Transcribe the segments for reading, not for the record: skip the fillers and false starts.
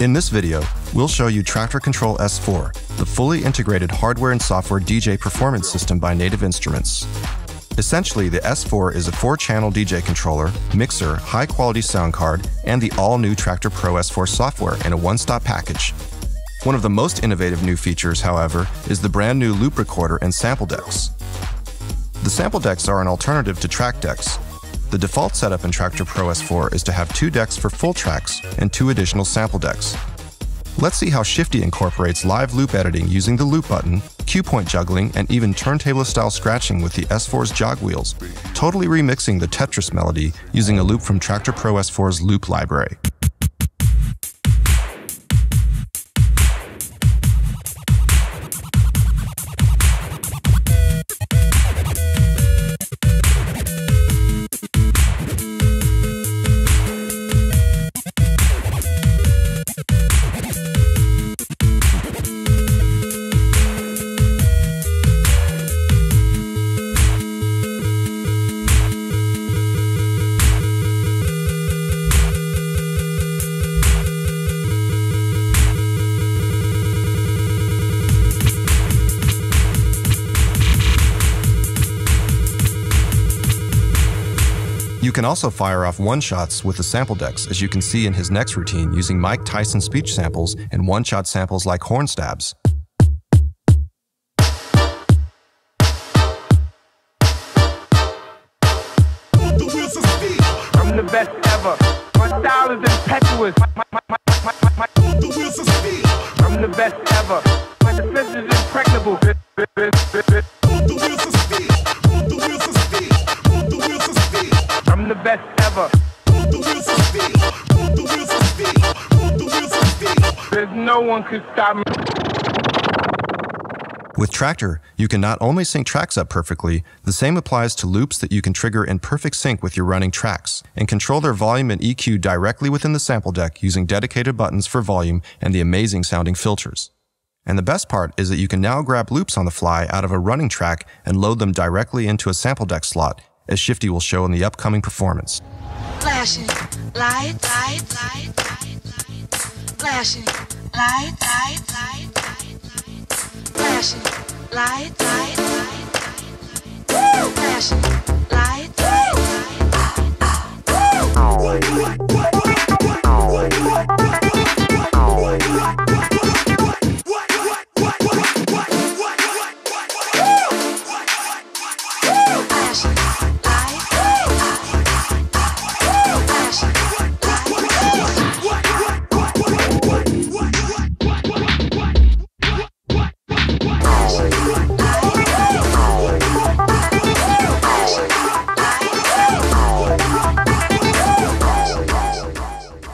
In this video, we'll show you TRAKTOR Kontrol S4, the fully integrated hardware and software DJ performance system by Native Instruments. Essentially, the S4 is a 4-channel DJ controller, mixer, high-quality sound card, and the all-new TRAKTOR Pro S4 software in a one-stop package. One of the most innovative new features, however, is the brand new loop recorder and sample decks. The sample decks are an alternative to track decks. The default setup in TRAKTOR Pro S4 is to have 2 decks for full tracks and 2 additional sample decks. Let's see how Shifty incorporates live loop editing using the loop button, cue point juggling, and even turntable-style scratching with the S4's jog wheels, totally remixing the Tetris melody using a loop from TRAKTOR Pro S4's loop library. You can also fire off one-shots with the sample decks, as you can see in his next routine using Mike Tyson speech samples and one-shot samples like horn stabs. I'm the best ever. My style is impetuous. I'm the best ever. My defense is impregnable. I'm the best ever. There's no one can stop me. With TRAKTOR, you can not only sync tracks up perfectly, the same applies to loops that you can trigger in perfect sync with your running tracks, and control their volume and EQ directly within the sample deck using dedicated buttons for volume and the amazing sounding filters. And the best part is that you can now grab loops on the fly out of a running track and load them directly into a sample deck slot, as Shifty will show in the upcoming performance. Flashing light, light, light, light, light. Flashing light, light, light, light, light. Flashing light, light, light, light, light. Flashing light, light,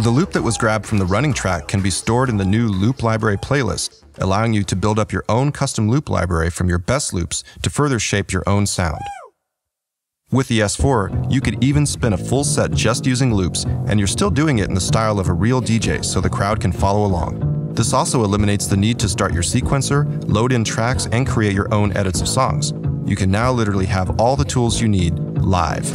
The loop that was grabbed from the running track can be stored in the new Loop Library playlist, allowing you to build up your own custom loop library from your best loops to further shape your own sound. With the S4, you could even spin a full set just using loops, and you're still doing it in the style of a real DJ so the crowd can follow along. This also eliminates the need to start your sequencer, load in tracks, and create your own edits of songs. You can now literally have all the tools you need live.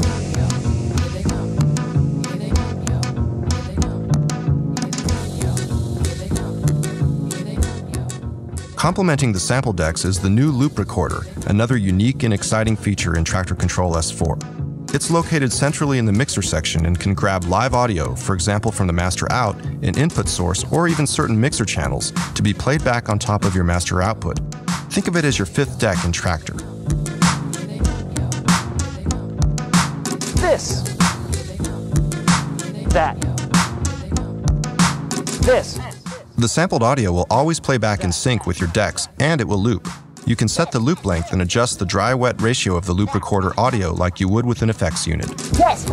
Complementing the sample decks is the new loop recorder, another unique and exciting feature in TRAKTOR Kontrol S4. It's located centrally in the mixer section and can grab live audio, for example from the master out, an input source, or even certain mixer channels, to be played back on top of your master output. Think of it as your 5th deck in TRAKTOR. This. That. This. The sampled audio will always play back in sync with your decks, and it will loop. You can set the loop length and adjust the dry-wet ratio of the loop recorder audio like you would with an effects unit. Yes.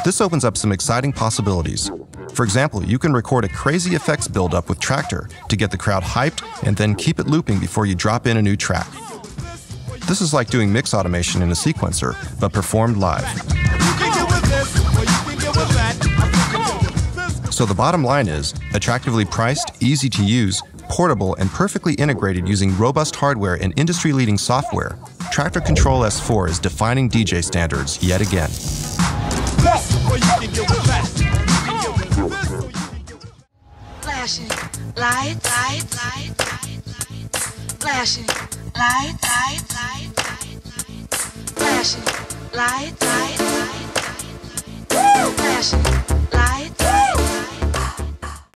This opens up some exciting possibilities. For example, you can record a crazy effects build-up with TRAKTOR to get the crowd hyped and then keep it looping before you drop in a new track. This is like doing mix automation in a sequencer, but performed live. So the bottom line is, attractively priced, easy to use, portable, and perfectly integrated using robust hardware and industry-leading software, Traktor Kontrol S4 is defining DJ standards yet again. Flashing light, light, light, light, light. Flashing light, light, light, light, light. Flashing light, light, light, light, light. Flashing